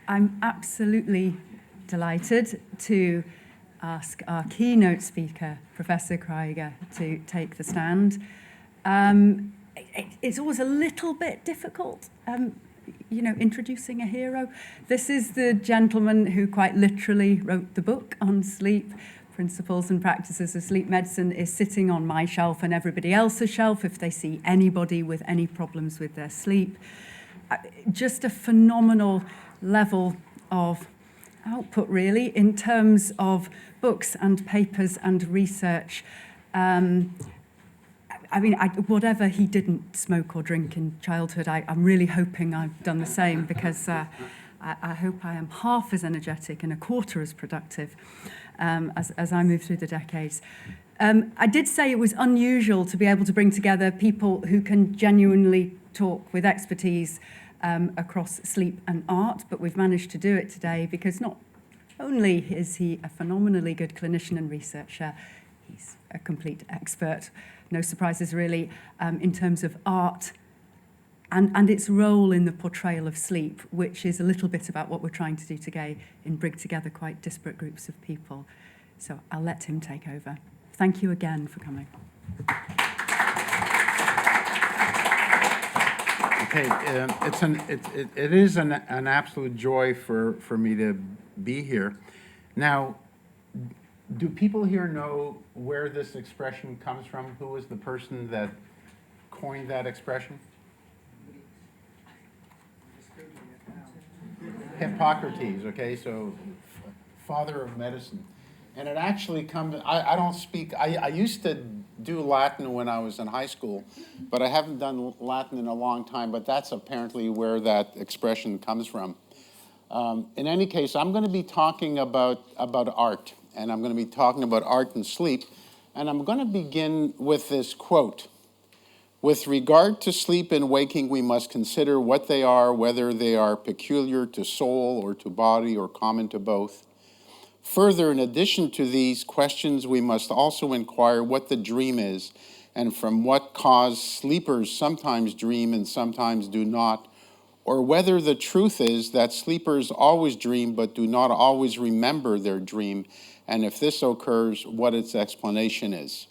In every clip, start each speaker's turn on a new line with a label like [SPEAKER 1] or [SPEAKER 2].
[SPEAKER 1] I'm absolutely delighted to ask our keynote speaker, Professor Kryger, to take the stand. It's always a little bit difficult, introducing a hero. This is the gentleman who quite literally wrote the book on sleep. Principles and Practices of Sleep Medicine is sitting on my shelf and everybody else's shelf if they see anybody with any problems with their sleep. Just a phenomenal level of output, really, in terms of books and papers and research. Whatever he didn't smoke or drink in childhood, I'm really hoping I've done the same, because I hope I am half as energetic and a quarter as productive as I move through the decades. I did say it was unusual to be able to bring together people who can genuinely talk with expertise across sleep and art, but we've managed to do it today because not only is he a phenomenally good clinician and researcher, he's a complete expert, no surprises really, in terms of art and its role in the portrayal of sleep, which is a little bit about what we're trying to do today in bring together quite disparate groups of people. So I'll let him take over. Thank you again for coming.
[SPEAKER 2] Okay, it is an absolute joy for me to be here. Now, do people here know where this expression comes from? Who was the person that coined that expression? Hippocrates, okay, so father of medicine. And it actually comes, I don't speak, I used to do Latin when I was in high school, but I haven't done Latin in a long time, but that's apparently where that expression comes from. In any case, I'm going to be talking about art, and I'm going to be talking about art and sleep, and I'm going to begin with this quote. With regard to sleep and waking, we must consider what they are, whether they are peculiar to soul or to body or common to both. Further, in addition to these questions, we must also inquire what the dream is and from what cause sleepers sometimes dream and sometimes do not, or whether the truth is that sleepers always dream but do not always remember their dream, and if this occurs, what its explanation is.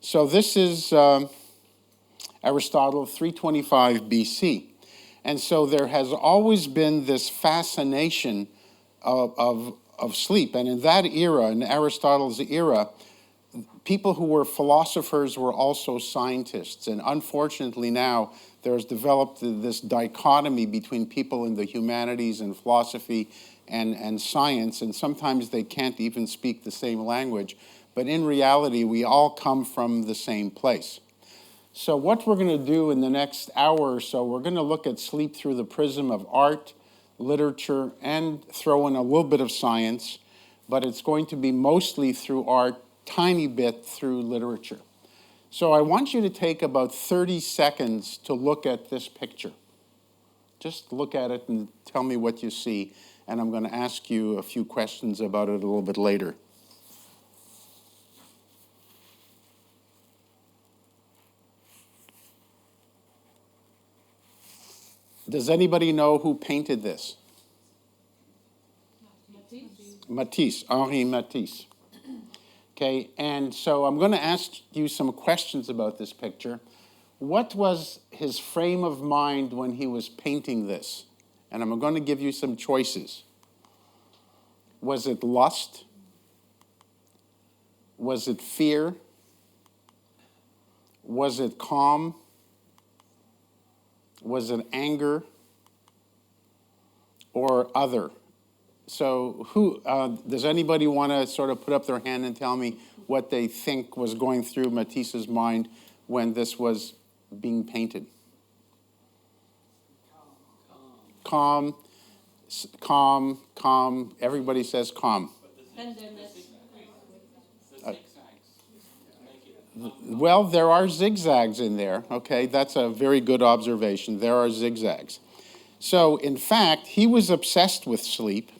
[SPEAKER 2] So this is Aristotle, 325 BC. And so there has always been this fascination of sleep. And in that era, in Aristotle's era, people who were philosophers were also scientists. And unfortunately now, there's developed this dichotomy between people in the humanities and philosophy and science, and sometimes they can't even speak the same language. But in reality, we all come from the same place. So what we're going to do in the next hour or so, we're going to look at sleep through the prism of art, literature, and throw in a little bit of science, but it's going to be mostly through art, tiny bit through literature. So I want you to take about 30 seconds to look at this picture. Just look at it and tell me what you see, and I'm going to ask you a few questions about it a little bit later. Does anybody know who painted this? Matisse, Henri Matisse. Okay, and so I'm going to ask you some questions about this picture. What was his frame of mind when he was painting this? And I'm going to give you some choices. Was it lust? Was it fear? Was it calm? Was it anger or other? So who does anybody want to sort of put up their hand and tell me what they think was going through Matisse's mind when this was being painted? Calm. Everybody says calm. Well, there are zigzags in there, okay? That's a very good observation. There are zigzags. So, in fact, he was obsessed with sleep,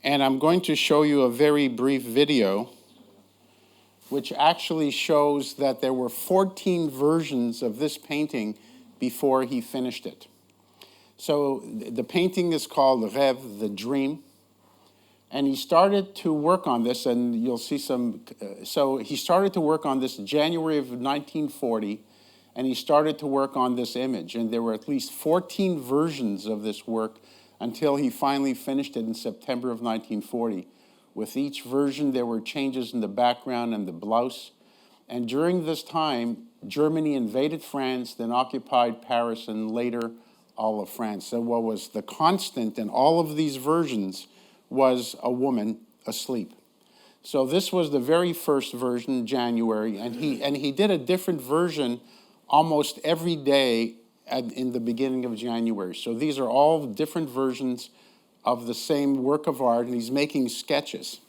[SPEAKER 2] and I'm going to show you a very brief video which actually shows that there were 14 versions of this painting before he finished it. So the painting is called Rêve, the Dream. And he started to work on this, and you'll see some, so he started to work on this in January of 1940, and he started to work on this image. And there were at least 14 versions of this work until he finally finished it in September of 1940. With each version, there were changes in the background and the blouse. And during this time, Germany invaded France, then occupied Paris, and later all of France. So what was the constant in all of these versions was a woman asleep. So this was the very first version, January, and he did a different version almost every day in the beginning of January. So these are all different versions of the same work of art, and he's making sketches.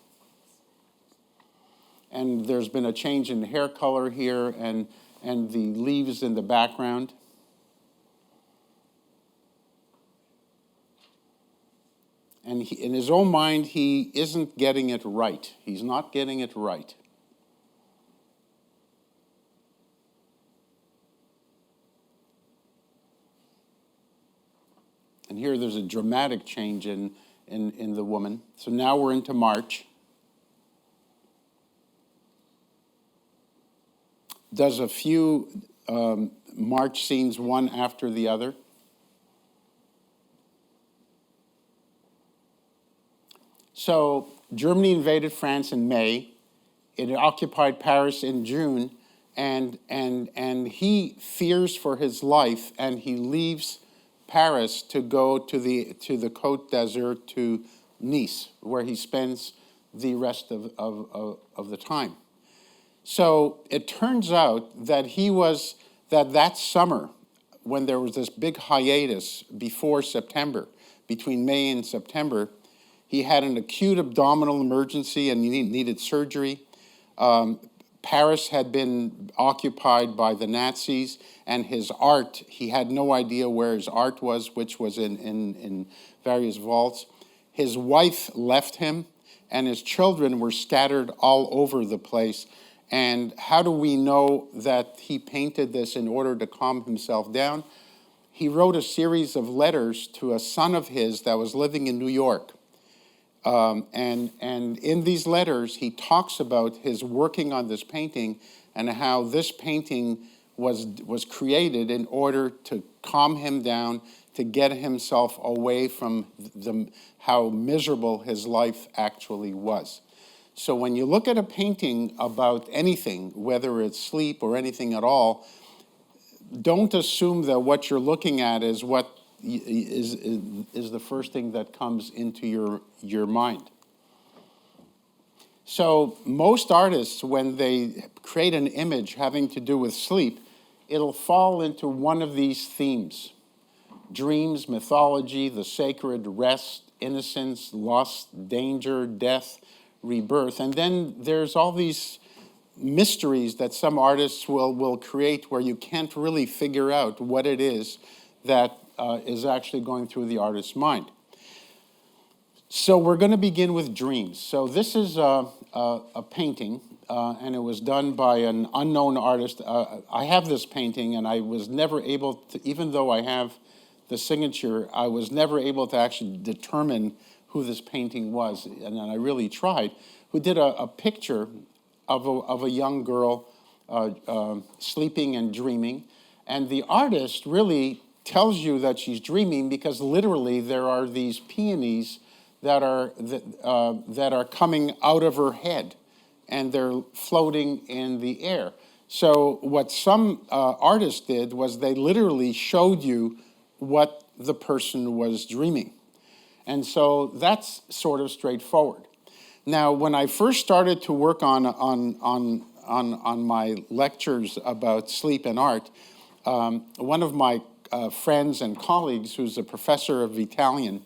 [SPEAKER 2] And there's been a change in hair color here and the leaves in the background. And in his own mind, he isn't getting it right. He's not getting it right. And here there's a dramatic change in the woman. So now we're into March. Does a few March scenes one after the other. So Germany invaded France in May. It occupied Paris in June, and he fears for his life, and he leaves Paris to go to the Côte d'Azur, to Nice, where he spends the rest of the time. So it turns out that that summer, when there was this big hiatus before September, between May and September, he had an acute abdominal emergency and he needed surgery. Paris had been occupied by the Nazis, and his art, he had no idea where his art was, which was in various vaults. His wife left him, and his children were scattered all over the place. And how do we know that he painted this in order to calm himself down? He wrote a series of letters to a son of his that was living in New York. And in these letters, he talks about his working on this painting and how this painting was created in order to calm him down, to get himself away from how miserable his life actually was. So when you look at a painting about anything, whether it's sleep or anything at all, don't assume that what you're looking at is what is the first thing that comes into your mind. So most artists, when they create an image having to do with sleep, it'll fall into one of these themes: dreams, mythology, the sacred, rest, innocence, lust, danger, death, rebirth. And then there's all these mysteries that some artists will create where you can't really figure out what it is that is actually going through the artist's mind. So we're going to begin with dreams. So this is a painting, and it was done by an unknown artist. I have this painting, and I was never able to, even though I have the signature, I was never able to actually determine who this painting was, and I really tried, who did a picture of a young girl sleeping and dreaming. And the artist really tells you that she's dreaming because literally there are these peonies that are coming out of her head, and they're floating in the air. So what some artists did was they literally showed you what the person was dreaming. And so that's sort of straightforward. Now, when I first started to work on my lectures about sleep and art, one of my friends and colleagues, who's a professor of Italian,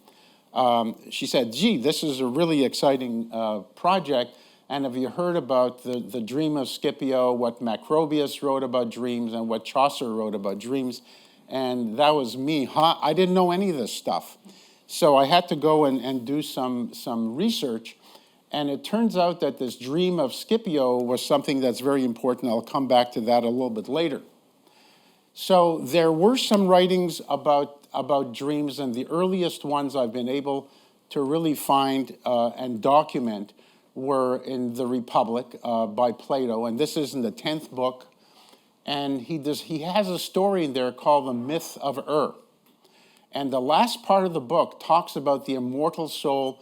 [SPEAKER 2] she said, "Gee, this is a really exciting project. And have you heard about the dream of Scipio, what Macrobius wrote about dreams, and what Chaucer wrote about dreams?" And that was me. I didn't know any of this stuff. So I had to go and do some research. And it turns out that this dream of Scipio was something that's very important. I'll come back to that a little bit later. So there were some writings about dreams, and the earliest ones I've been able to really find and document were in the Republic by Plato, and this is in the 10th book. And he has a story in there called the Myth of And the last part of the book talks about the immortal soul.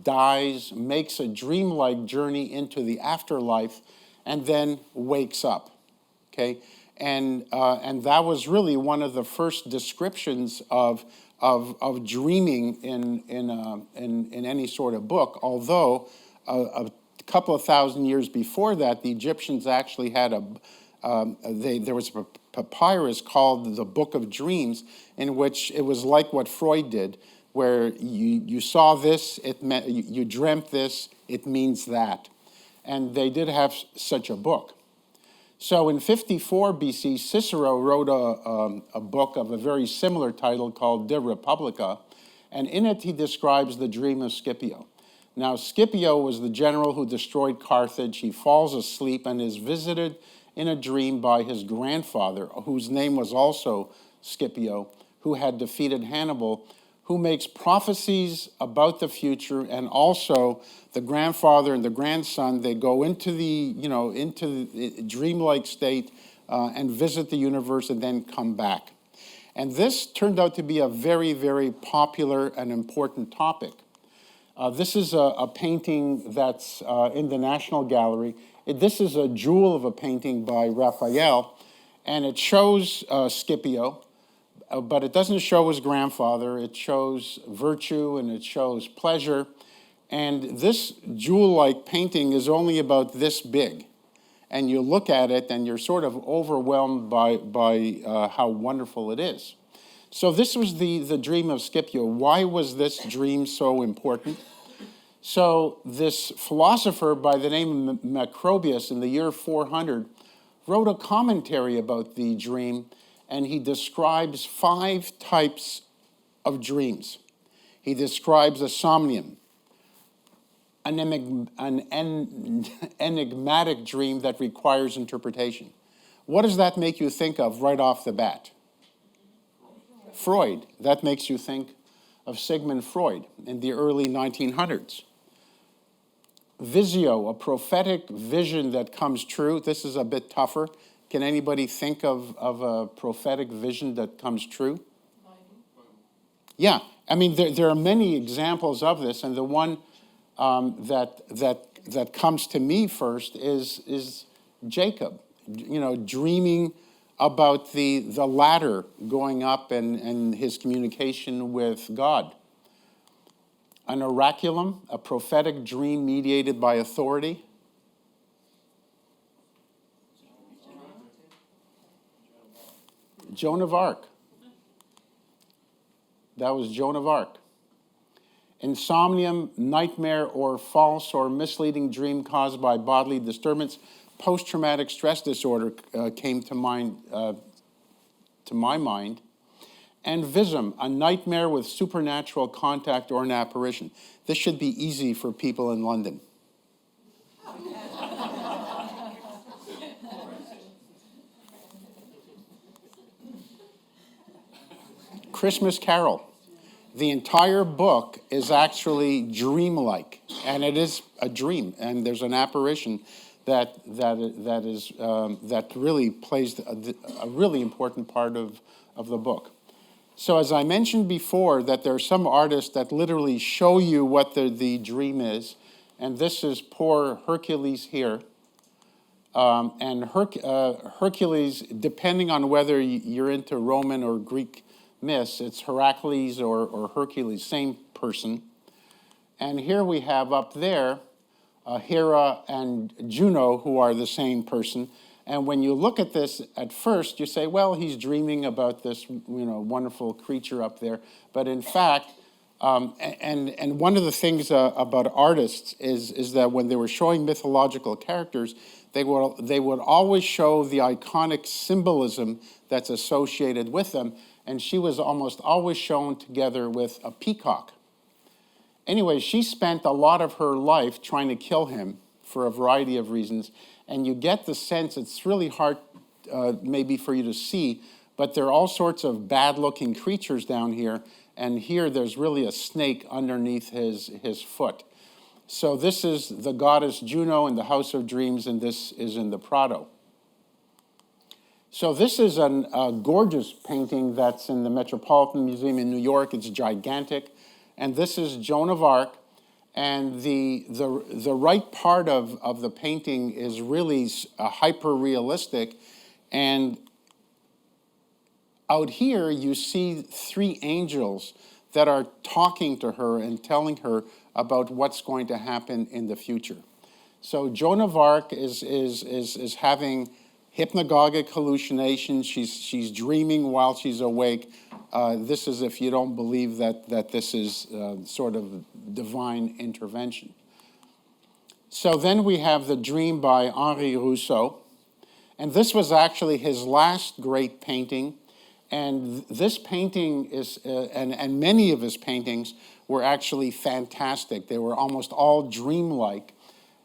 [SPEAKER 2] Dies, makes a dreamlike journey into the afterlife, and then wakes up. Okay, and that was really one of the first descriptions of dreaming in any sort of book. Although a couple of thousand years before that, the Egyptians actually had there was a papyrus called the Book of Dreams, in which it was like what Freud did, where you saw this, it meant you dreamt this, it means that. And they did have such a book. So in 54 BC, Cicero wrote a book of a very similar title called De Republica, and in it he describes the dream of Scipio. Now, Scipio was the general who destroyed Carthage. He falls asleep and is visited in a dream by his grandfather, whose name was also Scipio, who had defeated Hannibal, who makes prophecies about the future, and also the grandfather and the grandson, they go into the dreamlike state and visit the universe and then come back. And this turned out to be a very, very popular and important topic. This is a painting that's in the National Gallery. This is a jewel of a painting by Raphael, and it shows Scipio, but it doesn't show his grandfather. It shows virtue and it shows pleasure. And this jewel-like painting is only about this big. And you look at it and you're sort of overwhelmed by how wonderful it is. So this was the dream of Scipio. Why was this dream so important? So this philosopher by the name of Macrobius in the year 400 wrote a commentary about the dream, and he describes 5 types of dreams. He describes a somnium, an enigmatic dream that requires interpretation. What does that make you think of right off the bat? Freud. That makes you think of Sigmund Freud in the early 1900s. Visio, a prophetic vision that comes true. This is a bit tougher. Can anybody think of a prophetic vision that comes true? Yeah, I mean, there are many examples of this, and the one that comes to me first is Jacob, dreaming about the ladder going up and his communication with God. An oraculum, a prophetic dream mediated by authority. Joan of Arc. That was Joan of Arc. Insomnium, nightmare, or false or misleading dream caused by bodily disturbance. Post-traumatic stress disorder came to my mind. And visum, a nightmare with supernatural contact or an apparition. This should be easy for people in London. Christmas Carol. The entire book is actually dreamlike, and it is a dream, and there's an apparition that really plays a really important part of the book. So as I mentioned before, that there are some artists that literally show you what the dream is, and this is poor Hercules here. And Hercules, depending on whether you're into Roman or Greek myths, it's Heracles or Hercules, same person. And here we have up there Hera and Juno, who are the same person. And when you look at this at first, you say, well, he's dreaming about this wonderful creature up there. But in fact, and one of the things about artists is that when they were showing mythological characters, they would always show the iconic symbolism that's associated with them. And she was almost always shown together with a peacock. Anyway, she spent a lot of her life trying to kill him for a variety of reasons. And you get the sense, it's really hard maybe for you to see, but there are all sorts of bad-looking creatures down here, and here there's really a snake underneath his foot. So this is the goddess Juno in the House of Dreams, and this is in the Prado. So this is a gorgeous painting that's in the Metropolitan Museum in New York. It's gigantic. And this is Joan of Arc. And the right part of the painting is really hyper-realistic. And out here, you see three angels that are talking to her and telling her about what's going to happen in the future. So Joan of Arc is having hypnagogic hallucinations. She's dreaming while she's awake. This is if you don't believe that this is sort of divine intervention. So then we have the Dream by Henri Rousseau. And this was actually his last great painting. And this painting is, and many of his paintings were actually fantastic. They were almost all dreamlike.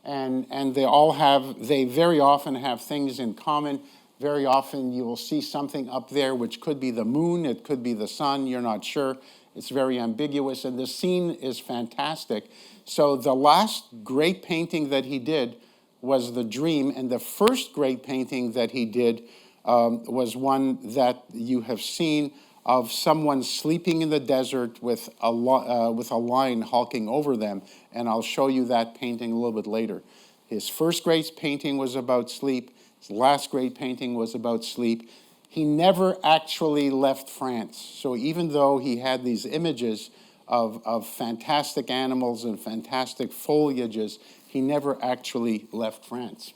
[SPEAKER 2] And they very often have things in common. Very often you will see something up there which could be the moon, it could be the sun, you're not sure. It's very ambiguous, and the scene is fantastic. So the last great painting that he did was The Dream, and the first great painting that he did was one that you have seen of someone sleeping in the desert with a lion hulking over them, and I'll show you that painting a little bit later. His first great painting was about sleep. His last great painting was about sleep. He never actually left France. So even though he had these images of fantastic animals and fantastic foliages, he never actually left France.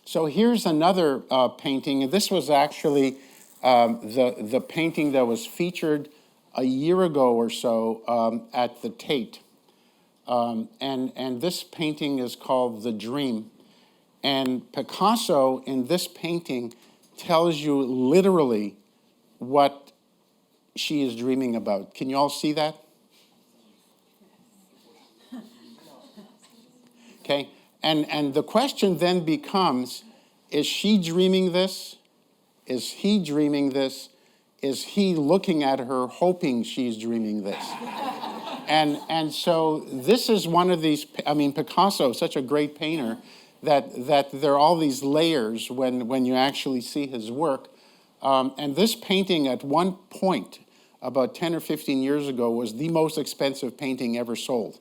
[SPEAKER 2] So here's another painting, and this was actually the painting that was featured a year ago or so at the Tate. And this painting is called The Dream. And Picasso, in this painting, tells you literally what she is dreaming about. Can you all see that? Okay, and the question then becomes, is she dreaming this? Is he dreaming this? Is he looking at her hoping she's dreaming this? And so this is one of these, I mean, Picasso is such a great painter that there are all these layers when you actually see his work. And this painting at one point, about 10 or 15 years ago, was the most expensive painting ever sold.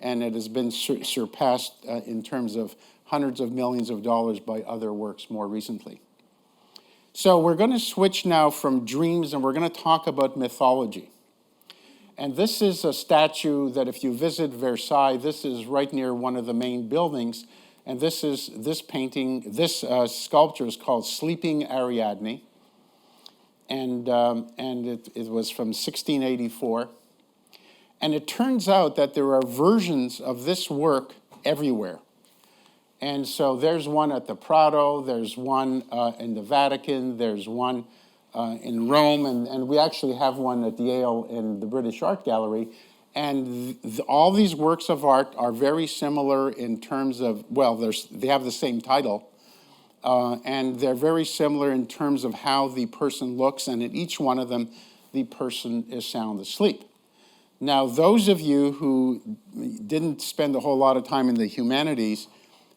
[SPEAKER 2] And it has been surpassed in terms of hundreds of millions of dollars by other works more recently. So we're going to switch now from dreams, and we're going to talk about mythology. And this is a statue that if you visit Versailles, this is right near one of the main buildings. And this sculpture is called Sleeping Ariadne. And it was from 1684. And it turns out that there are versions of this work everywhere. And so there's one at the Prado, there's one in the Vatican, there's one in Rome, and we actually have one at Yale in the British Art Gallery. And all these works of art are very similar in terms of, well, they have the same title, and they're very similar in terms of how the person looks, and in each one of them, the person is sound asleep. Now, those of you who didn't spend a whole lot of time in the humanities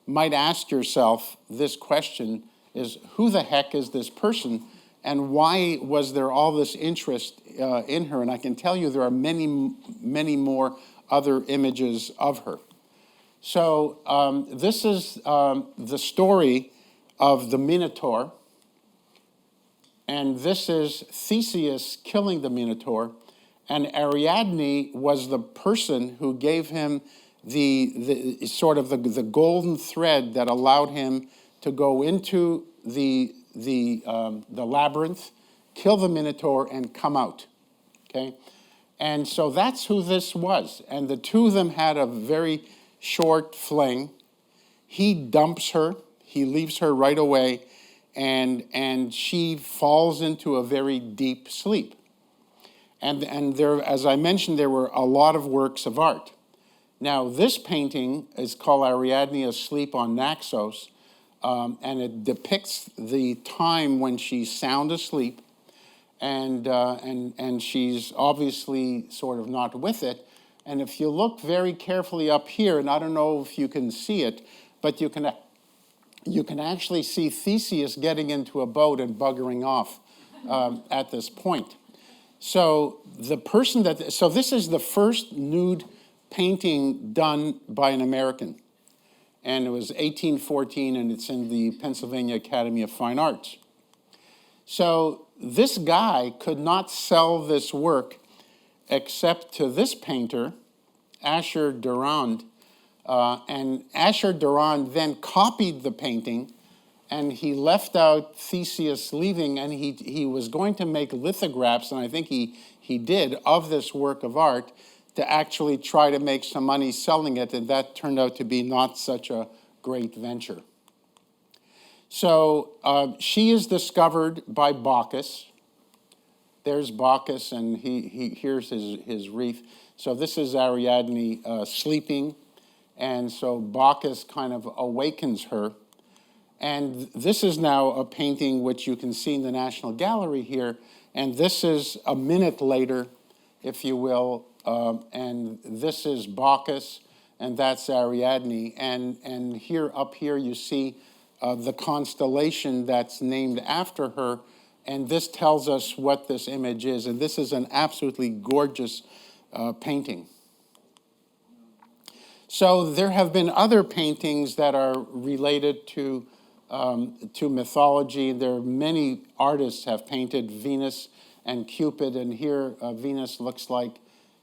[SPEAKER 2] might ask yourself this question, is who the heck is this person? And why was there all this interest in her? And I can tell you there are many, many more other images of her. So this is the story of the Minotaur. And this is Theseus killing the Minotaur. And Ariadne was the person who gave him the sort of the golden thread that allowed him to go into the labyrinth, kill the Minotaur, and come out, okay? And so that's who this was. And the two of them had a very short fling. He dumps her. He leaves her right away, and she falls into a very deep sleep. And there, as I mentioned, there were a lot of works of art. Now, this painting is called Ariadne Asleep on Naxos. and it depicts the time when she's sound asleep, and she's obviously sort of not with it. And if you look very carefully up here, and I don't know if you can see it, but you can actually see Theseus getting into a boat and buggering off at this point. So this is the first nude painting done by an American. And it was 1814, and it's in the Pennsylvania Academy of Fine Arts. So this guy could not sell this work except to this painter, Asher Durand. And Asher Durand then copied the painting, and he left out Theseus leaving, and he was going to make lithographs, and I think he did, of this work of art, to actually try to make some money selling it, and that turned out to be not such a great venture. So she is discovered by Bacchus. There's Bacchus, and here's his wreath. So this is Ariadne sleeping, and so Bacchus kind of awakens her. And this is now a painting which you can see in the National Gallery here, and this is a minute later, if you will, and this is Bacchus, and that's Ariadne, and here up here you see the constellation that's named after her, and this tells us what this image is, and this is an absolutely gorgeous painting. So there have been other paintings that are related to mythology. There are many artists have painted Venus and Cupid, and here Venus looks like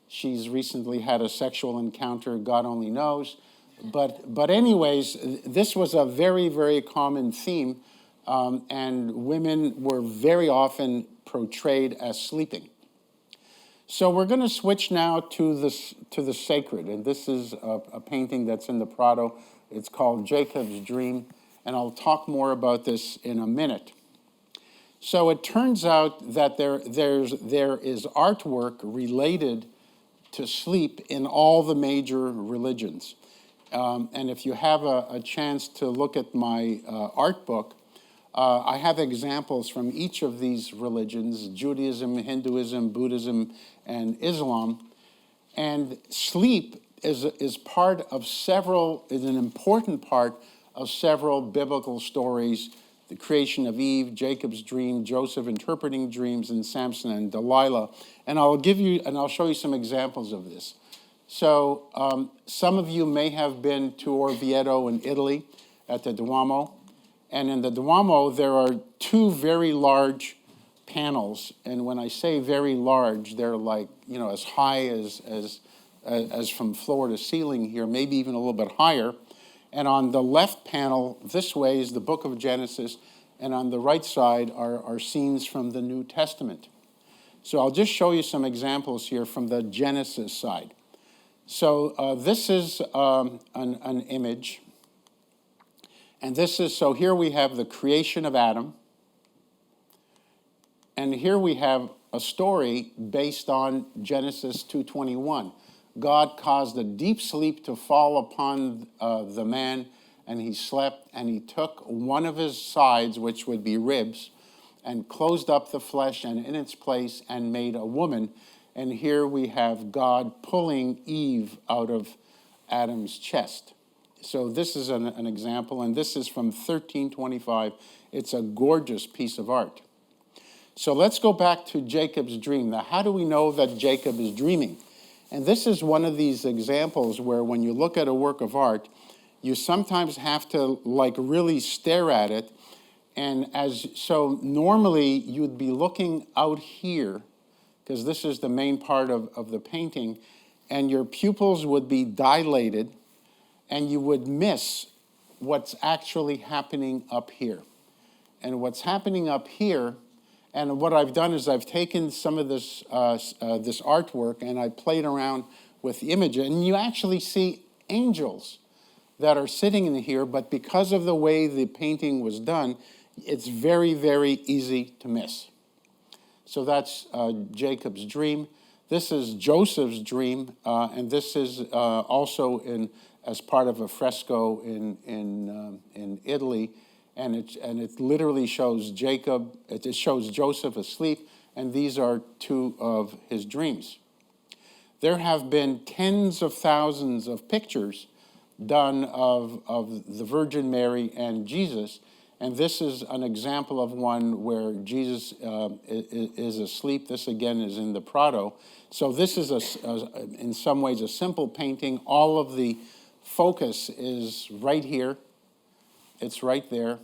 [SPEAKER 2] she's recently had a sexual encounter, God only knows. But anyways, this was a very, very common theme, and women were very often portrayed as sleeping. So we're going to switch now to the sacred, and this is a painting that's in the Prado. It's called Jacob's Dream, and I'll talk more about this in a minute. So it turns out that there is artwork related to sleep in all the major religions. And if you have a chance to look at my art book, I have examples from each of these religions, Judaism, Hinduism, Buddhism, and Islam. And sleep is an important part of several biblical stories: the creation of Eve, Jacob's dream, Joseph interpreting dreams, and Samson and Delilah. And I'll show you some examples of this. So some of you may have been to Orvieto in Italy at the Duomo. And in the Duomo, there are two very large panels. And when I say very large, they're like, as high as from floor to ceiling here, maybe even a little bit higher. And on the left panel, this way, is the book of Genesis. And on the right side are scenes from the New Testament. So I'll just show you some examples here from the Genesis side. So this is an image. And so here we have the creation of Adam. And here we have a story based on Genesis 2:21. God caused a deep sleep to fall upon the man, and he slept, and he took one of his sides, which would be ribs, and closed up the flesh and in its place and made a woman. And here we have God pulling Eve out of Adam's chest. So this is an example, and this is from 1325. It's a gorgeous piece of art. So let's go back to Jacob's dream. Now, how do we know that Jacob is dreaming? And this is one of these examples where when you look at a work of art, you sometimes have to really stare at it. And so normally you'd be looking out here, because this is the main part of the painting, and your pupils would be dilated, and you would miss what's actually happening up here. And what's happening up here, and what I've done is I've taken some of this artwork and I played around with the image, and you actually see angels that are sitting in here, but because of the way the painting was done, it's very, very easy to miss. So that's Jacob's dream. This is Joseph's dream, and this is also as part of a fresco in Italy. and it literally shows it shows Joseph asleep, and these are two of his dreams. There have been tens of thousands of pictures done of the Virgin Mary and Jesus, and this is an example of one where Jesus is asleep. This again is in the Prado. So this is in some ways a simple painting. All of the focus is right here. It's right there.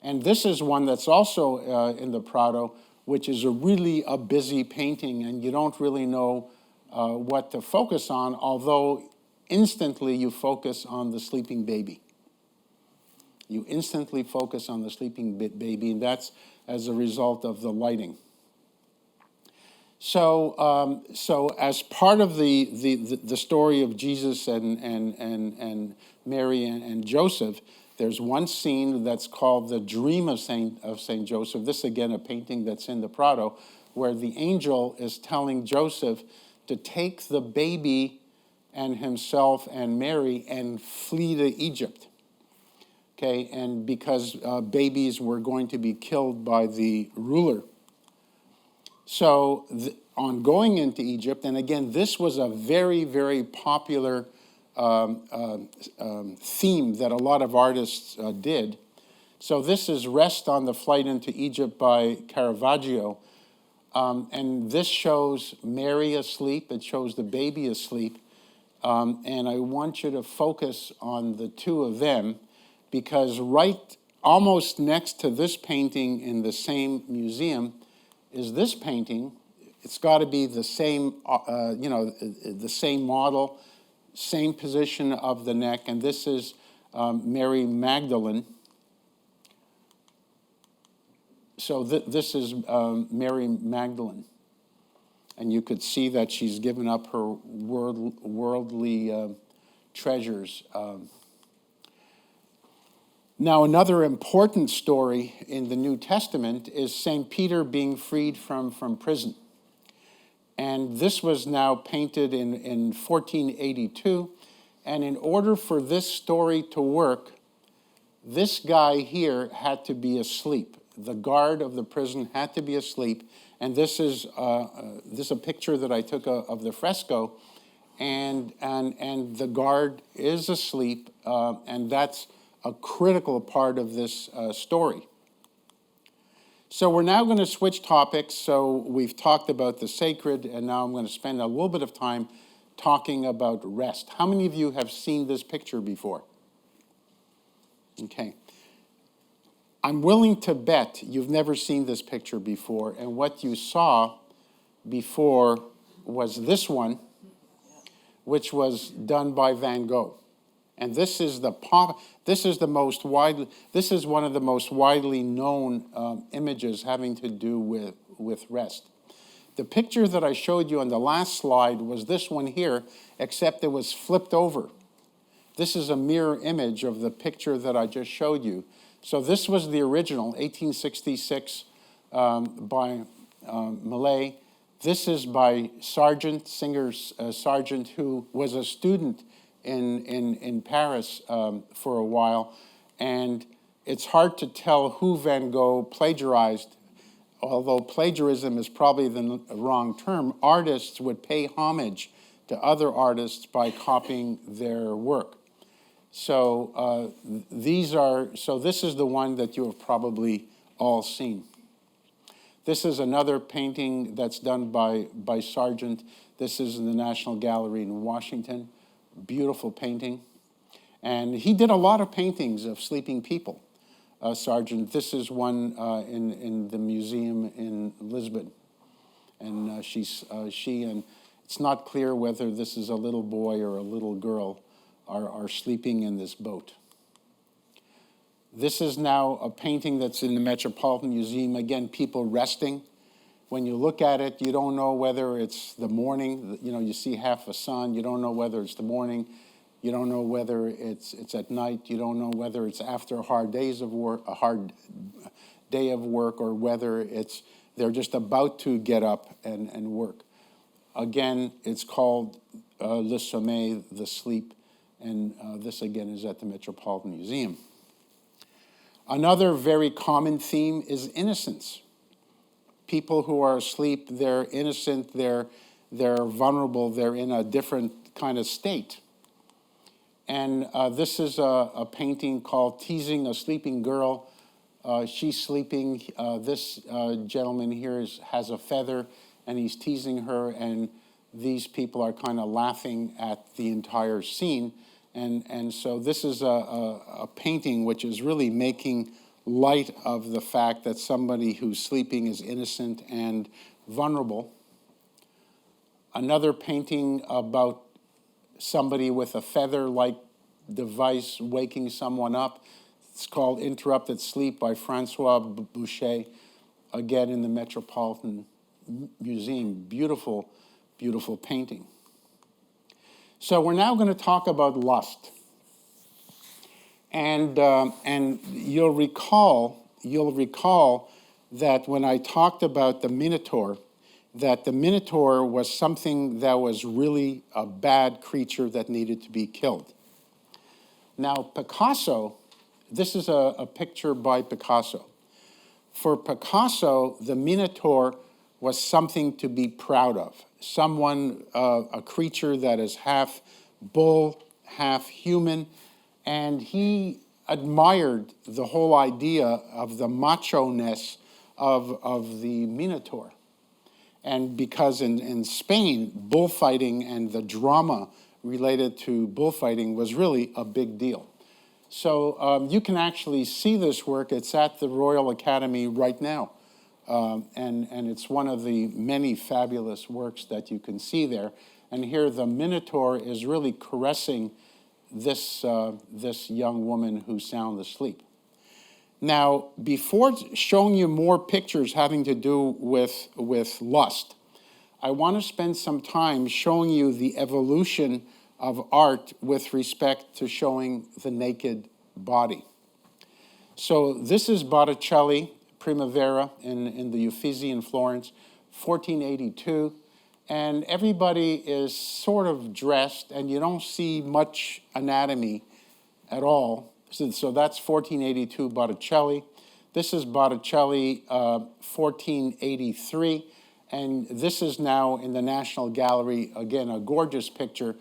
[SPEAKER 2] And this is one that's also in the Prado, which is really a busy painting, and you don't really know what to focus on, although instantly you focus on the sleeping baby. You instantly focus on the sleeping baby, and that's as a result of the lighting. So, as part of the story of Jesus and Mary and Joseph, there's one scene that's called the Dream of Saint Joseph. This again, a painting that's in the Prado, where the angel is telling Joseph to take the baby and himself and Mary and flee to Egypt. Okay, and because babies were going to be killed by the ruler. So on going into Egypt, and again, this was a very, very popular theme that a lot of artists did. So this is Rest on the Flight into Egypt by Caravaggio. And this shows Mary asleep. It shows the baby asleep. And I want you to focus on the two of them, because right almost next to this painting in the same museum is this painting. It's got to be the same, the same model, same position of the neck, and this is Mary Magdalene. So this is Mary Magdalene, and you could see that she's given up her worldly treasures. Now, another important story in the New Testament is St. Peter being freed from prison. And this was now painted in 1482. And in order for this story to work, this guy here had to be asleep. The guard of the prison had to be asleep. And this is a picture that I took of the fresco. And the guard is asleep, and that's a critical part of this story. So we're now going to switch topics. So we've talked about the sacred, and now I'm going to spend a little bit of time talking about rest. How many of you have seen this picture before? Okay. I'm willing to bet you've never seen this picture before, and what you saw before was this one, which was done by Van Gogh. And this is one of the most widely known images having to do with rest. The picture that I showed you on the last slide was this one here, except it was flipped over. This is a mirror image of the picture that I just showed you. So this was the original, 1866, by Millet. This is by Sargent, singer Sargent, who was a student in Paris for a while, and it's hard to tell who Van Gogh plagiarized. Although plagiarism is probably the wrong term, artists would pay homage to other artists by copying their work. So this is the one that you have probably all seen. This is another painting that's done by Sargent. This is in the National Gallery in Washington. Beautiful painting. And he did a lot of paintings of sleeping people, Sargent. This is one in the museum in Lisbon. And she and it's not clear whether this is a little boy or a little girl are sleeping in this boat. This is now a painting that's in the Metropolitan Museum. Again, people resting. When you look at it, you don't know whether it's the morning. You see half a sun. You don't know whether it's the morning. You don't know whether it's at night. You don't know whether it's after a hard day of work, or whether they're just about to get up and work. Again, it's called Le Sommeil, the sleep, and this again is at the Metropolitan Museum. Another very common theme is innocence. People who are asleep, they're innocent, they're vulnerable, they're in a different kind of state. And this is a painting called Teasing a Sleeping Girl. She's sleeping. This gentleman here has a feather, and he's teasing her, and these people are kind of laughing at the entire scene. And so this is a painting which is really making light of the fact that somebody who's sleeping is innocent and vulnerable. Another painting about somebody with a feather-like device waking someone up. It's called Interrupted Sleep by Francois Boucher, again in the Metropolitan Museum. Beautiful, beautiful painting. So we're now going to talk about lust. And you'll recall that when I talked about the Minotaur, that the Minotaur was something that was really a bad creature that needed to be killed. Now, Picasso, this is a picture by Picasso. For Picasso, the Minotaur was something to be proud of. Someone, a creature that is half bull, half human, and he admired the whole idea of the macho-ness of the Minotaur. And because in Spain, bullfighting and the drama related to bullfighting was really a big deal. So you can actually see this work. It's at the Royal Academy right now. And it's one of the many fabulous works that you can see there. And here the Minotaur is really caressing this young woman who's sound asleep. Now, before showing you more pictures having to do with lust, I want to spend some time showing you the evolution of art with respect to showing the naked body. So this is Botticelli, Primavera in the Uffizi in Florence, 1482. And everybody is sort of dressed, and you don't see much anatomy at all. So that's 1482 Botticelli. This is Botticelli, 1483. And this is now in the National Gallery, again, a gorgeous picture.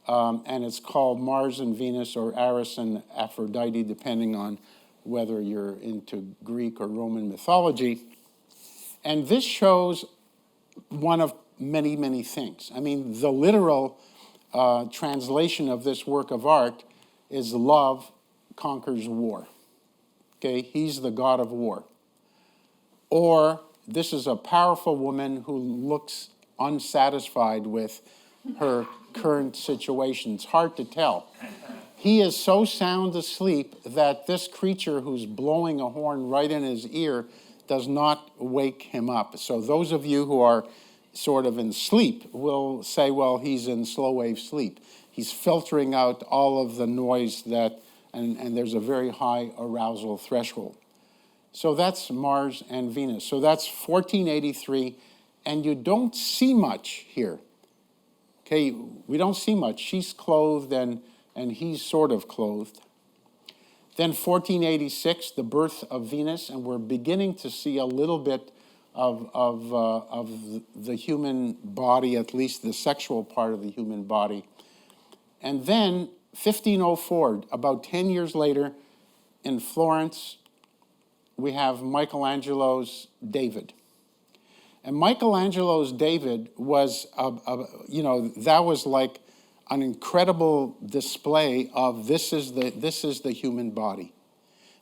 [SPEAKER 2] And it's called Mars and Venus, or Eris and Aphrodite, depending on whether you're into Greek or Roman mythology. And this shows one of many, many things. I mean, the literal translation of this work of art is love conquers war. Okay, he's the god of war. Or this is a powerful woman who looks unsatisfied with her current situation. It's hard to tell. He is so sound asleep that this creature who's blowing a horn right in his ear does not wake him up. So those of you who are sort of in sleep will say, well, he's in slow wave sleep. He's filtering out all of the noise and there's a very high arousal threshold. So that's Mars and Venus. So that's 1483, and you don't see much here. Okay, we don't see much. She's clothed and he's sort of clothed. Then 1486, the birth of Venus, and we're beginning to see a little bit of the human body, at least the sexual part of the human body. And then 1504, about 10 years later, in Florence, we have Michelangelo's David. And Michelangelo's David was, that was like an incredible display of this is the human body.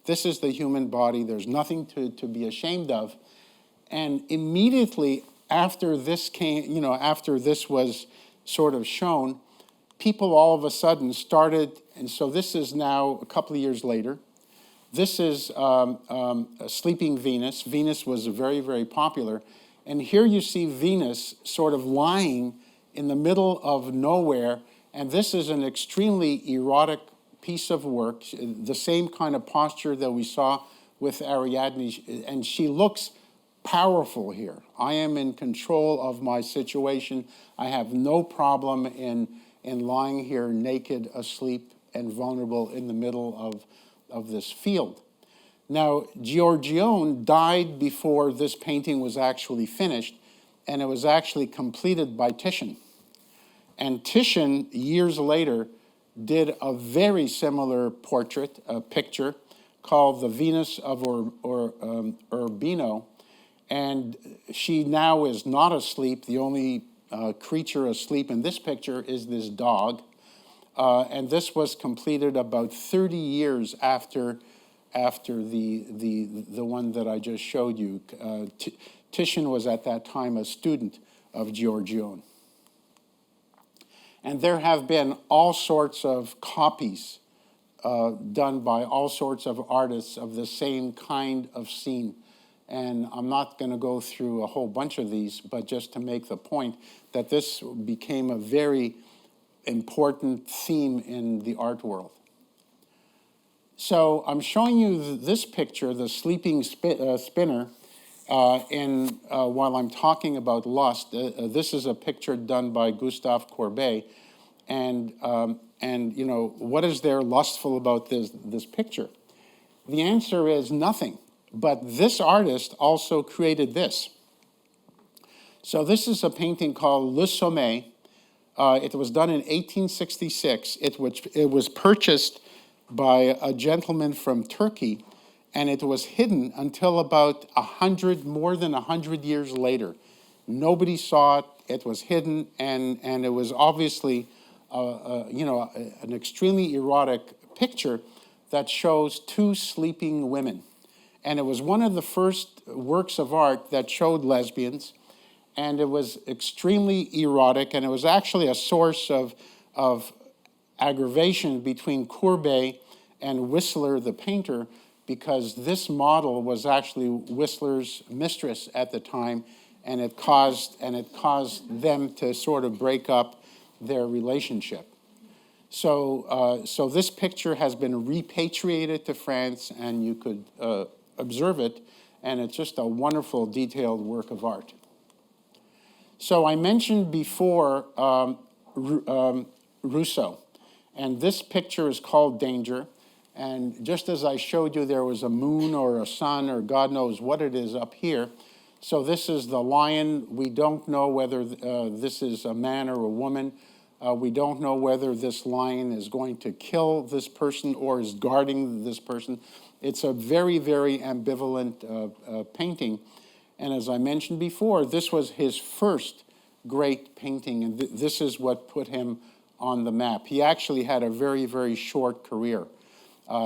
[SPEAKER 2] This is the human body. There's nothing to be ashamed of. And immediately after this came, after this was sort of shown, people all of a sudden started, and so this is now a couple of years later. This is Sleeping Venus. Venus was very, very popular. And here you see Venus sort of lying in the middle of nowhere. And this is an extremely erotic piece of work, the same kind of posture that we saw with Ariadne. And she looks powerful here. I am in control of my situation. I have no problem in lying here naked, asleep, and vulnerable in the middle of this field. Now, Giorgione died before this painting was actually finished, and it was actually completed by Titian. And Titian, years later, did a very similar portrait, a picture, called the Venus of Urbino. And she now is not asleep. The only creature asleep in this picture is this dog. And this was completed about 30 years after the one that I just showed you. Titian was at that time a student of Giorgione. And there have been all sorts of copies done by all sorts of artists of the same kind of scene. And I'm not going to go through a whole bunch of these, but just to make the point that this became a very important theme in the art world. So I'm showing you this picture, the sleeping spinner, while I'm talking about lust. This is a picture done by Gustave Courbet. And you know, what is there lustful about this picture? The answer is nothing. But this artist also created this. So this is a painting called Le Sommeil. It was done in 1866. It was purchased by a gentleman from Turkey, and it was hidden until about more than 100 years later. Nobody saw it. It was hidden, and it was obviously, an extremely erotic picture that shows two sleeping women. And it was one of the first works of art that showed lesbians, and it was extremely erotic, and it was actually a source of aggravation between Courbet and Whistler, the painter, because this model was actually Whistler's mistress at the time, and it caused them to sort of break up their relationship. So this picture has been repatriated to France, and you could observe it, and it's just a wonderful, detailed work of art. So I mentioned before Rousseau, and this picture is called Danger. And just as I showed you, there was a moon or a sun or God knows what it is up here. So this is the lion. We don't know whether this is a man or a woman. We don't know whether this lion is going to kill this person or is guarding this person. It's a very, very ambivalent painting. And as I mentioned before, this was his first great painting, and this is what put him on the map. He actually had a very, very short career.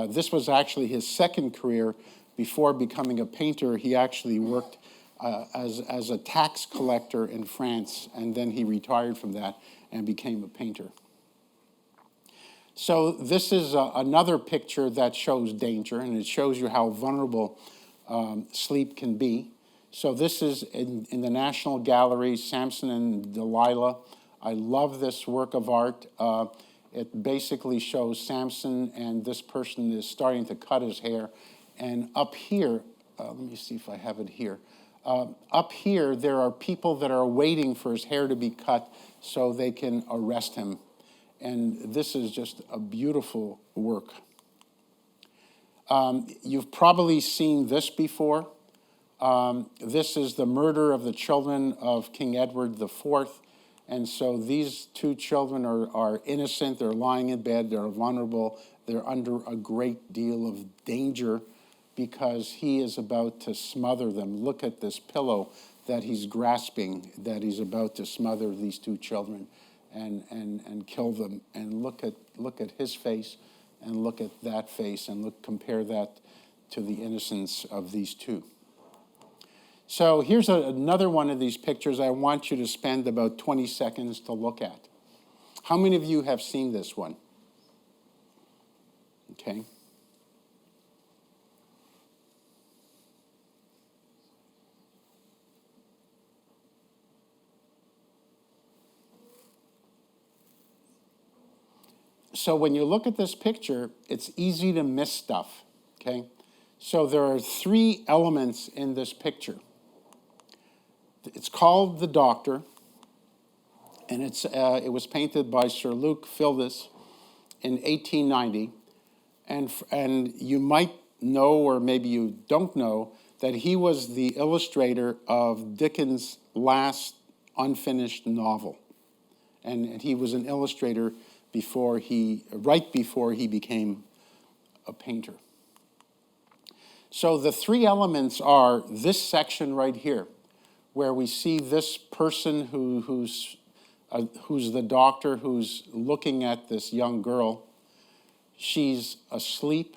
[SPEAKER 2] This was actually his second career. Before becoming a painter, he actually worked as a tax collector in France, and then he retired from that and became a painter. So this is another picture that shows danger, and it shows you how vulnerable sleep can be. So this is in the National Gallery, Samson and Delilah. I love this work of art. It basically shows Samson, and this person is starting to cut his hair. And up here, let me see if I have it here. Up here, there are people that are waiting for his hair to be cut so they can arrest him. And this is just a beautiful work. You've probably seen this before. This is the murder of the children of King Edward IV. And so these two children are innocent. They're lying in bed. They're vulnerable. They're under a great deal of danger because he is about to smother them. Look at this pillow that he's grasping, that he's about to smother these two children and kill them. And look at his face and look at that face and compare that to the innocence of these two. So here's another one of these pictures I want you to spend about 20 seconds to look at. How many of you have seen this one? Okay. So when you look at this picture, it's easy to miss stuff, okay? So there are three elements in this picture. It's called The Doctor, and it was painted by Sir Luke Fildes in 1890. And you might know, or maybe you don't know, that he was the illustrator of Dickens' last unfinished novel. And he was an illustrator right before he became a painter. So the three elements are this section right here, where we see this person who's the doctor who's looking at this young girl. She's asleep.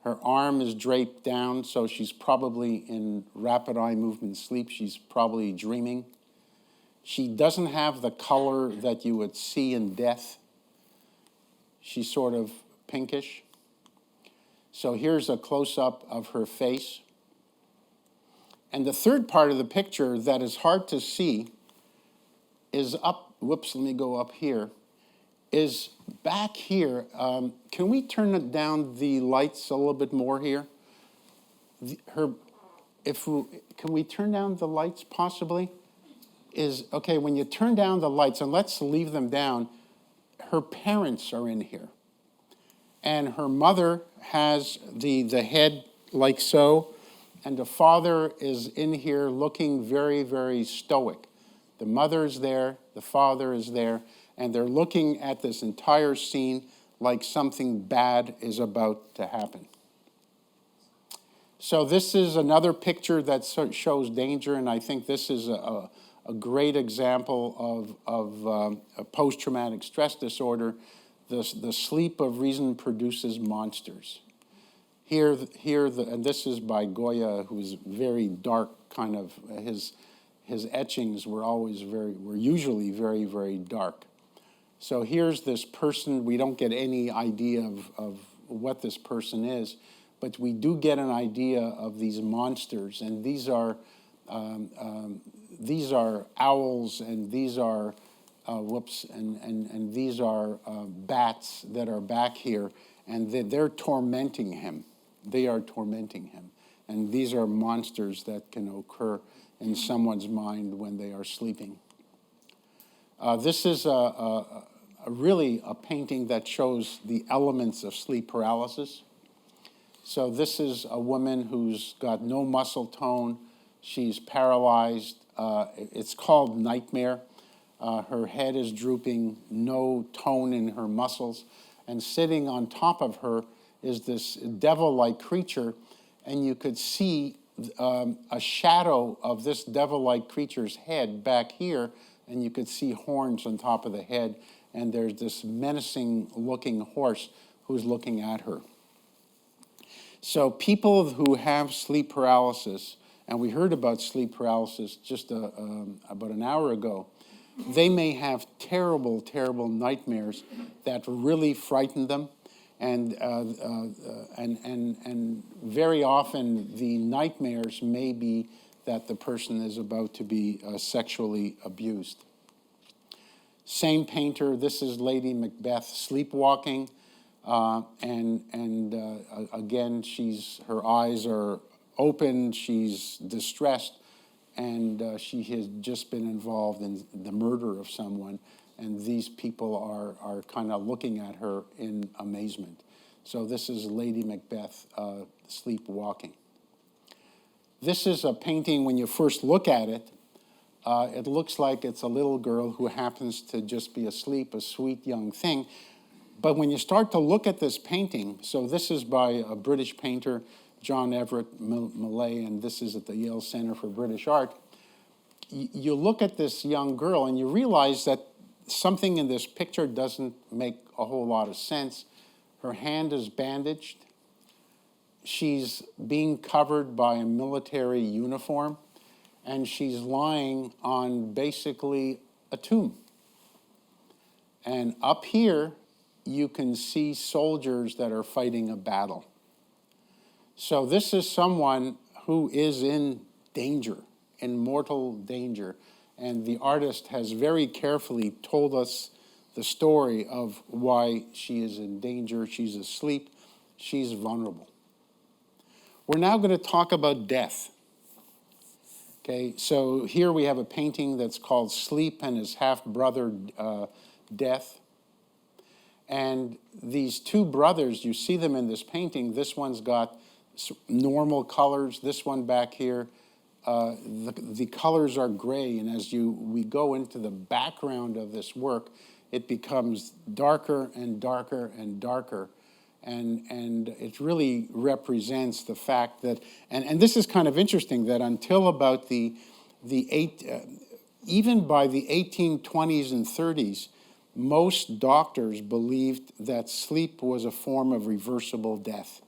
[SPEAKER 2] Her arm is draped down, so she's probably in rapid eye movement sleep. She's probably dreaming. She doesn't have the color that you would see in death. She's sort of pinkish. So here's a close-up of her face. And the third part of the picture that is hard to see is up, whoops, let me go up here, is back here. Can we turn down the lights a little bit more here? Can we turn down the lights possibly? Okay, when you turn down the lights, and let's leave them down, her parents are in here. And her mother has the head like so, and the father is in here looking very, very stoic. The mother is there, the father is there, and they're looking at this entire scene like something bad is about to happen. So this is another picture that shows danger, and I think this is a great example of a post-traumatic stress disorder. The sleep of reason produces monsters. And this is by Goya, who's very dark kind of, his etchings were usually very, very dark. So here's this person. We don't get any idea of what this person is, but we do get an idea of these monsters, and these are owls, and these are and these are bats that are back here, and they're tormenting him. They are tormenting him, and these are monsters that can occur in someone's mind when they are sleeping. This is really a painting that shows the elements of sleep paralysis. So this is a woman who's got no muscle tone. She's paralyzed. It's called nightmare. Her head is drooping, no tone in her muscles. And sitting on top of her is this devil-like creature. And you could see a shadow of this devil-like creature's head back here. And you could see horns on top of the head. And there's this menacing-looking horse who's looking at her. So people who have sleep paralysis, and we heard about sleep paralysis just about an hour ago, they may have terrible, terrible nightmares that really frighten them. And very often the nightmares may be that the person is about to be sexually abused. Same painter, this is Lady Macbeth sleepwalking. Again, her eyes are open, she's distressed, and she has just been involved in the murder of someone, and these people are kind of looking at her in amazement. So this is Lady Macbeth sleepwalking. This is a painting, when you first look at it, it looks like it's a little girl who happens to just be asleep, a sweet young thing. But when you start to look at this painting, so this is by a British painter, John Everett Millay, and this is at the Yale Center for British Art. You look at this young girl and you realize that something in this picture doesn't make a whole lot of sense. Her hand is bandaged. She's being covered by a military uniform, and she's lying on basically a tomb. And up here, you can see soldiers that are fighting a battle. So this is someone who is in danger, in mortal danger. And the artist has very carefully told us the story of why she is in danger. She's asleep. She's vulnerable. We're now going to talk about death. Okay, so here we have a painting that's called Sleep and His Half-Brother Death. And these two brothers, you see them in this painting. This one's got normal colors. This one back here, the colors are gray, and as we go into the background of this work, it becomes darker and darker and darker. And it really represents the fact that, and this is kind of interesting, that until about even by the 1820s and 30s, most doctors believed that sleep was a form of reversible death.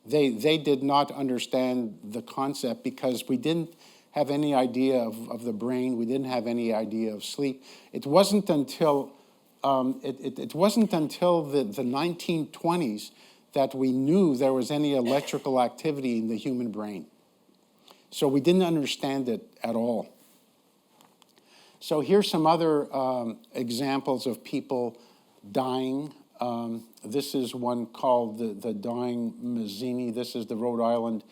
[SPEAKER 2] They did not understand the concept because we didn't have any idea of the brain. We didn't have any idea of sleep. It wasn't until it wasn't until the 1920s that we knew there was any electrical activity in the human brain. So we didn't understand it at all. So here's some other examples of people dying. This is one called the Dying Mazzini. This is the Rhode Island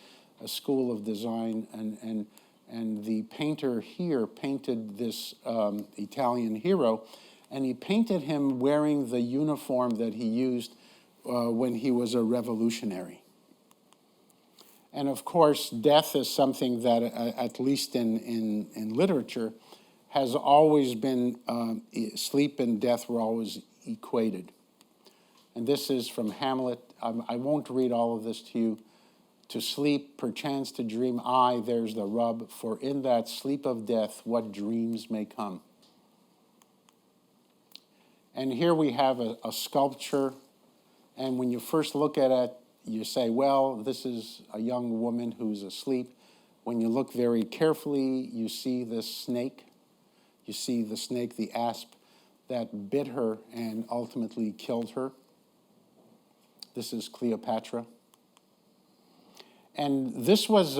[SPEAKER 2] School of Design, and the painter here painted this Italian hero, and he painted him wearing the uniform that he used when he was a revolutionary. And of course, death is something that, at least in literature, has always been, sleep and death were always equated. And this is from Hamlet. I won't read all of this to you. To sleep, perchance to dream, aye, there's the rub, for in that sleep of death, what dreams may come. And here we have a sculpture, and when you first look at it, you say, well, this is a young woman who's asleep. When you look very carefully, you see this snake. You see the snake, the asp, that bit her and ultimately killed her. This is Cleopatra. And this was,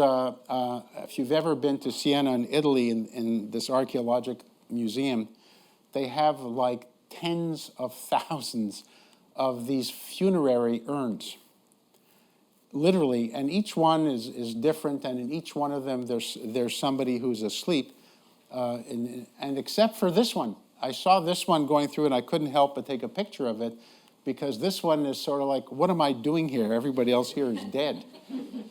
[SPEAKER 2] if you've ever been to Siena in Italy, in this archaeological museum, they have like tens of thousands of these funerary urns, literally, and each one is different, and in each one of them there's somebody who's asleep. And except for this one, I saw this one going through and I couldn't help but take a picture of it, because this one is sort of like, what am I doing here? Everybody else here is dead.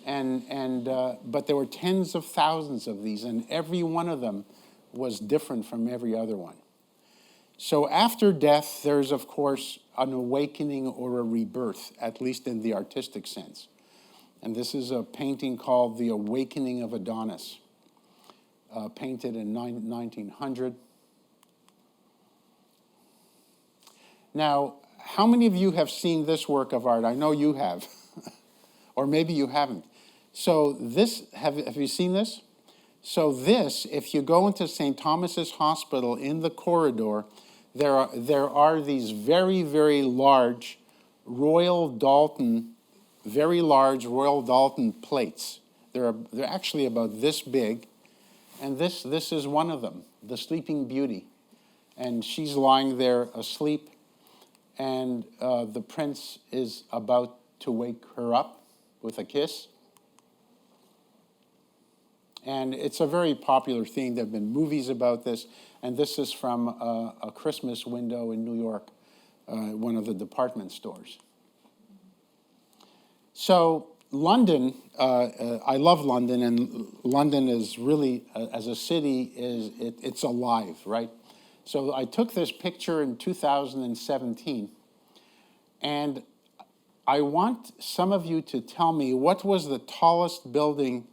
[SPEAKER 2] But there were tens of thousands of these, and every one of them was different from every other one. So after death, there's, of course, an awakening or a rebirth, at least in the artistic sense. And this is a painting called The Awakening of Adonis, painted in 1900. Now, how many of you have seen this work of art? I know you have, or maybe you haven't. So this, have you seen this? So this, if you go into St. Thomas's Hospital in the corridor, there are these very, very large Royal Dalton, very large Royal Dalton plates. They're actually about this big, and this is one of them, the Sleeping Beauty. And she's lying there asleep, and the prince is about to wake her up with a kiss. And it's a very popular thing. There have been movies about this, and this is from a Christmas window in New York, one of the department stores. So London, I love London, and London is really, as a city, it's alive, right? So I took this picture in 2017, and I want some of you to tell me what was the tallest building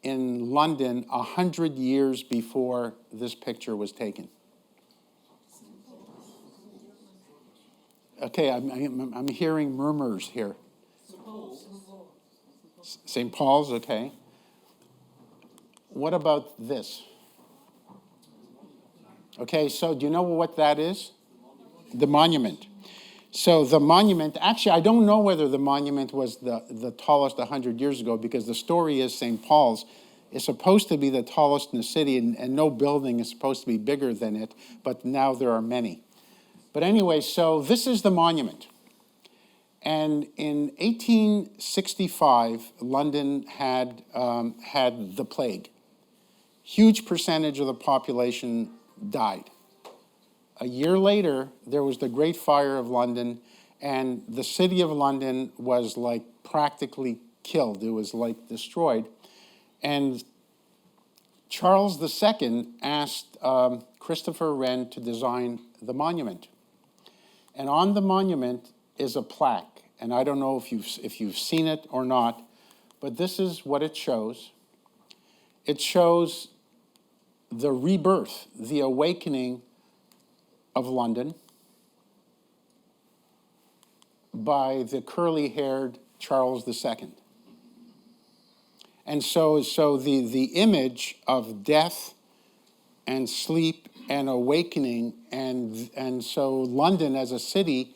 [SPEAKER 2] in London 100 years before this picture was taken. Okay, I'm hearing murmurs here. St. Paul's, okay. What about this? Okay, so do you know what that is? The monument. So the monument, actually, I don't know whether the monument was the tallest 100 years ago, because the story is St. Paul's is supposed to be the tallest in the city, and no building is supposed to be bigger than it, but now there are many. But anyway, so this is the monument. And in 1865, London had the plague. Huge percentage of the population died. A year later, there was the Great Fire of London, and the city of London was like practically killed. It was like destroyed. And Charles II asked Christopher Wren to design the monument. And on the monument is a plaque. And I don't know if you've seen it or not, but this is what it shows. It shows the rebirth, the awakening of London by the curly-haired Charles II. And so the image of death and sleep and awakening, and so London as a city,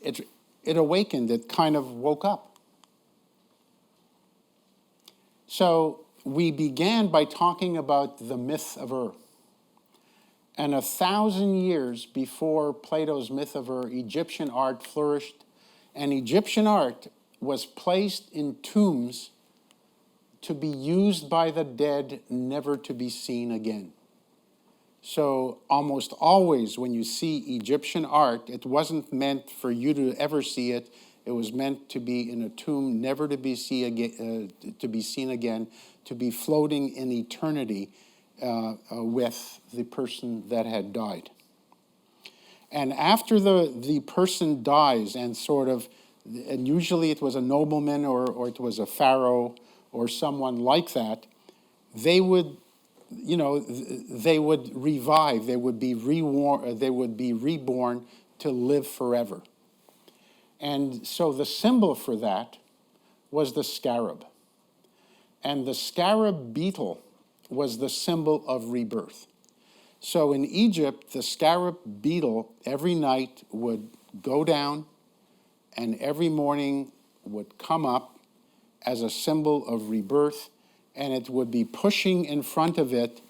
[SPEAKER 2] it awakened, it kind of woke up. So we began by talking about the myth of Ur. And 1,000 years before Plato's myth of Ur, Egyptian art flourished, and Egyptian art was placed in tombs to be used by the dead, never to be seen again. So almost always when you see Egyptian art, it wasn't meant for you to ever see it. It was meant to be in a tomb, never to be seen again, to be floating in eternity with the person that had died. And after the person dies, and usually it was a nobleman or it was a pharaoh or someone like that, they would revive, they would be reborn to live forever. And so the symbol for that was the scarab. And the scarab beetle was the symbol of rebirth. So in Egypt, the scarab beetle every night would go down and every morning would come up as a symbol of rebirth, and it would be pushing in front of it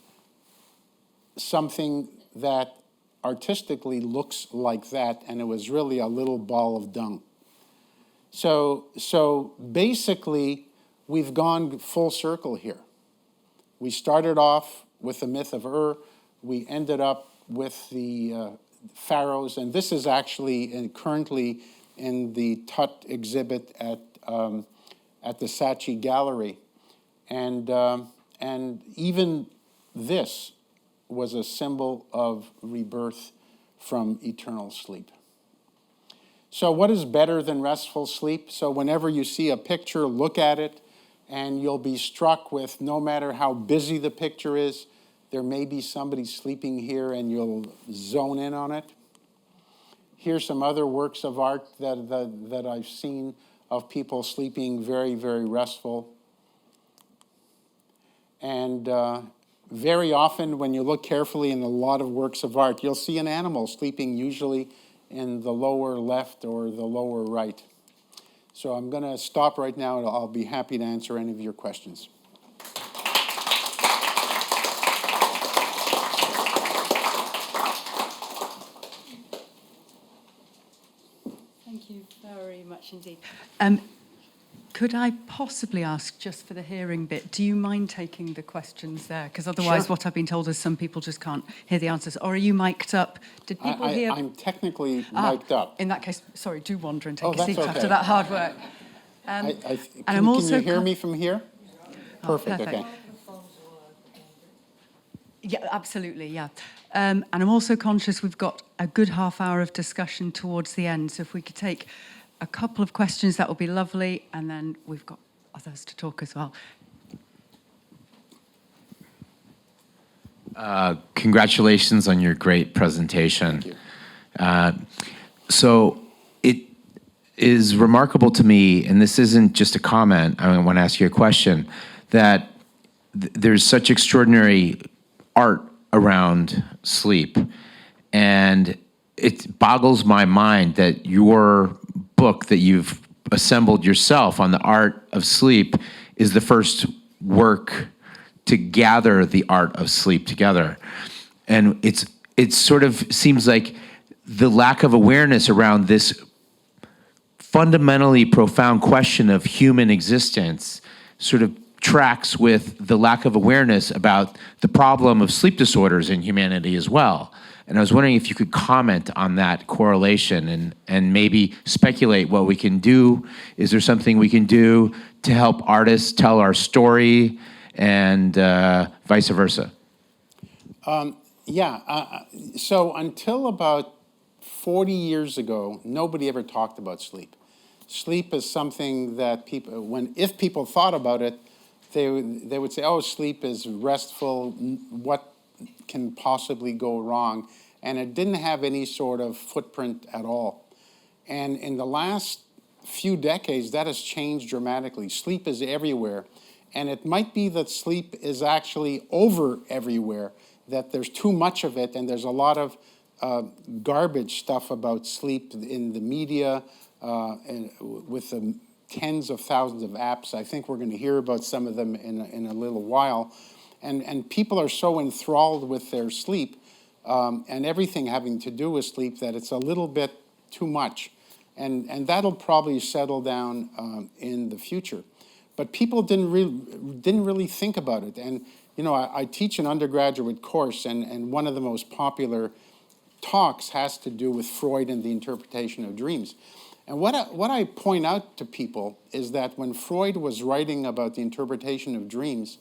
[SPEAKER 2] something that artistically looks like that, and it was really a little ball of dung. So basically, we've gone full circle here. We started off with the myth of Ur. We ended up with the pharaohs, and this is actually currently in the Tut exhibit at the Saatchi Gallery. And even this was a symbol of rebirth from eternal sleep. So what is better than restful sleep? So whenever you see a picture, look at it, and you'll be struck with, no matter how busy the picture is, there may be somebody sleeping here, and you'll zone in on it. Here's some other works of art that I've seen of people sleeping very, very restful. And very often, when you look carefully in a lot of works of art, you'll see an animal sleeping usually in the lower left or the lower right. So I'm going to stop right now, and I'll be happy to answer any of your questions.
[SPEAKER 1] Thank you very much indeed. Could I possibly ask, just for the hearing bit, do you mind taking the questions there? Because otherwise,
[SPEAKER 2] Sure.
[SPEAKER 1] what I've been told is some people just can't hear the answers. Or are you mic'd up? Did people hear?
[SPEAKER 2] I'm technically mic'd up.
[SPEAKER 1] In that case, sorry, do wander and take
[SPEAKER 2] Oh,
[SPEAKER 1] a
[SPEAKER 2] that's
[SPEAKER 1] seat
[SPEAKER 2] okay.
[SPEAKER 1] after that hard work.
[SPEAKER 2] Can you hear me from here? Perfect.
[SPEAKER 1] Perfect.
[SPEAKER 2] Okay.
[SPEAKER 1] Yeah, absolutely, yeah. And I'm also conscious we've got a good half hour of discussion towards the end, so if we could take a couple of questions, that would be lovely, and then we've got others to talk as well.
[SPEAKER 3] Congratulations on your great presentation.
[SPEAKER 2] Thank you.
[SPEAKER 3] So it is remarkable to me, and this isn't just a comment, I want to ask you a question, that there's such extraordinary art around sleep, and it boggles my mind that your book that you've assembled yourself on the art of sleep is the first work to gather the art of sleep together. And it sort of seems like the lack of awareness around this fundamentally profound question of human existence sort of tracks with the lack of awareness about the problem of sleep disorders in humanity as well. And I was wondering if you could comment on that correlation and maybe speculate what we can do. Is there something we can do to help artists tell our story and vice versa?
[SPEAKER 2] So until about 40 years ago, nobody ever talked about sleep. Sleep is something that people, if people thought about it, they would say, oh, sleep is restful, what can possibly go wrong? And it didn't have any sort of footprint at all. And in the last few decades, that has changed dramatically. Sleep is everywhere. And it might be that sleep is actually over everywhere, that there's too much of it, and there's a lot of garbage stuff about sleep in the media, and with the tens of thousands of apps. I think we're going to hear about some of them in a little while. And people are so enthralled with their sleep and everything having to do with sleep that it's a little bit too much. And that'll probably settle down in the future. But people didn't really think about it. And you know, I teach an undergraduate course, and one of the most popular talks has to do with Freud and the interpretation of dreams. And what I point out to people is that when Freud was writing about the interpretation of dreams,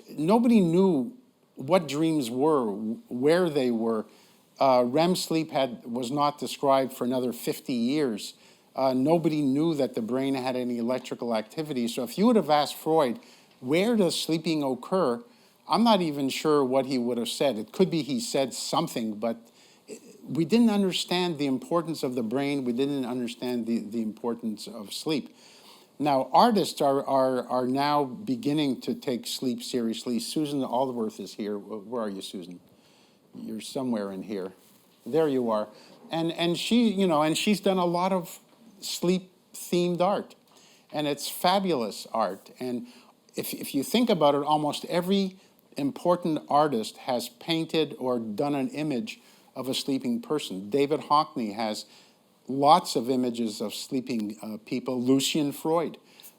[SPEAKER 2] nobody knew what dreams were, where they were. REM sleep was not described for another 50 years. Nobody knew that the brain had any electrical activity. So if you would have asked Freud, where does sleeping occur? I'm not even sure what he would have said. It could be he said something, but we didn't understand the importance of the brain. We didn't understand the importance of sleep. Now, artists are now beginning to take sleep seriously. Susan Aldworth is here. Where are you, Susan? You're somewhere in here. There you are. And she's done a lot of sleep-themed art, and it's fabulous art. And if you think about it, almost every important artist has painted or done an image of a sleeping person. David Hockney has lots of images of sleeping people. Lucian Freud.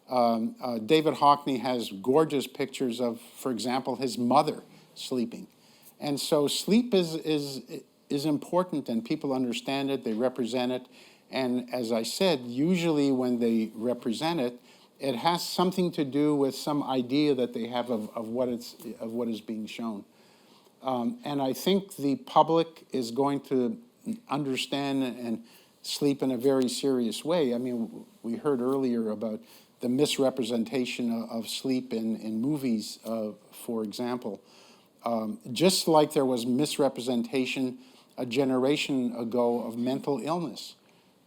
[SPEAKER 2] David Hockney has gorgeous pictures of, for example, his mother sleeping. And so sleep is important, and people understand it, they represent it. And as I said, usually when they represent it, it has something to do with some idea that they have of what is being shown. And I think the public is going to understand and sleep in a very serious way. I mean, we heard earlier about the misrepresentation of sleep in movies, for example. Just like there was misrepresentation a generation ago of mental illness,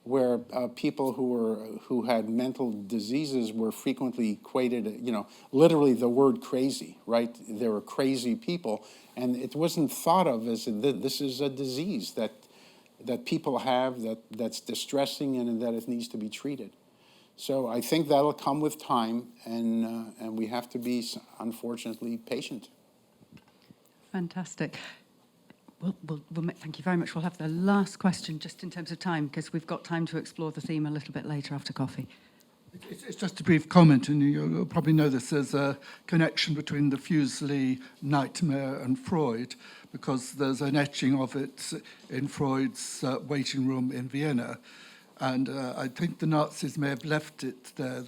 [SPEAKER 2] where people who had mental diseases were frequently equated, literally the word crazy, right? They were crazy people, and it wasn't thought of as this is a disease that people have that's distressing and that it needs to be treated. So I think that'll come with time, and we have to be, unfortunately, patient.
[SPEAKER 1] Fantastic. Thank you very much. We'll have the last question just in terms of time, because we've got time to explore the theme a little bit later after coffee.
[SPEAKER 4] It's just a brief comment, and you'll probably know this. There's a connection between the Fuseli nightmare and Freud, because there's an etching of it in Freud's waiting room in Vienna. And I think the Nazis may have left it there.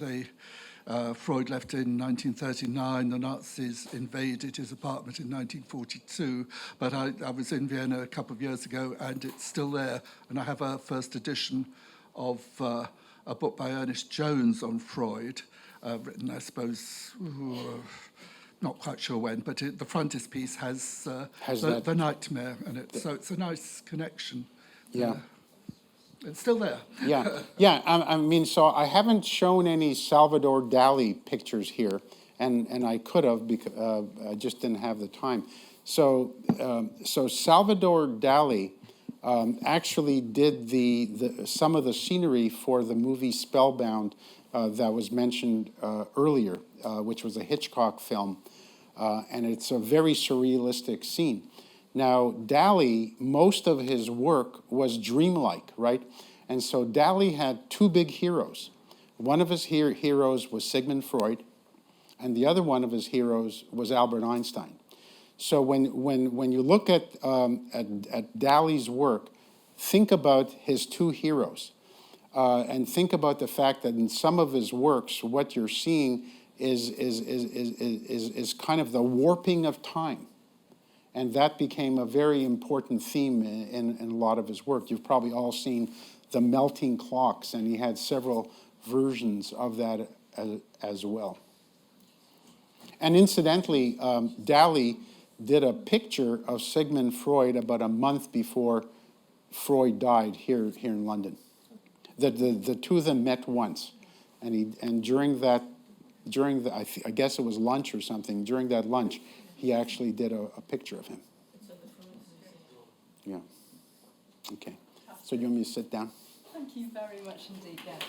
[SPEAKER 4] Freud left in 1939. The Nazis invaded his apartment in 1942. But I was in Vienna a couple of years ago, and it's still there. And I have a first edition of a book by Ernest Jones on Freud, written, I suppose, not quite sure when, but the frontispiece has the nightmare in it. So it's a nice connection.
[SPEAKER 2] Yeah.
[SPEAKER 4] It's still there.
[SPEAKER 2] Yeah. I mean, so I haven't shown any Salvador Dali pictures here, and I could have, because I just didn't have the time. So Salvador Dali actually did some of the scenery for the movie Spellbound that was mentioned earlier, which was a Hitchcock film, and it's a very surrealistic scene. Now, Dali, most of his work was dreamlike, right? And so Dali had two big heroes. One of his heroes was Sigmund Freud, and the other one of his heroes was Albert Einstein. So when you look at Dali's work, think about his two heroes. And think about the fact that in some of his works, what you're seeing is kind of the warping of time. And that became a very important theme in a lot of his work. You've probably all seen the melting clocks, and he had several versions of that as well. And incidentally, Dali did a picture of Sigmund Freud about a month before Freud died here in London. The two of them met once, and during the I guess it was lunch or something. During that lunch, he actually did a picture of him. Yeah. Okay. So you want me to sit down?
[SPEAKER 1] Thank you very much indeed. Yeah.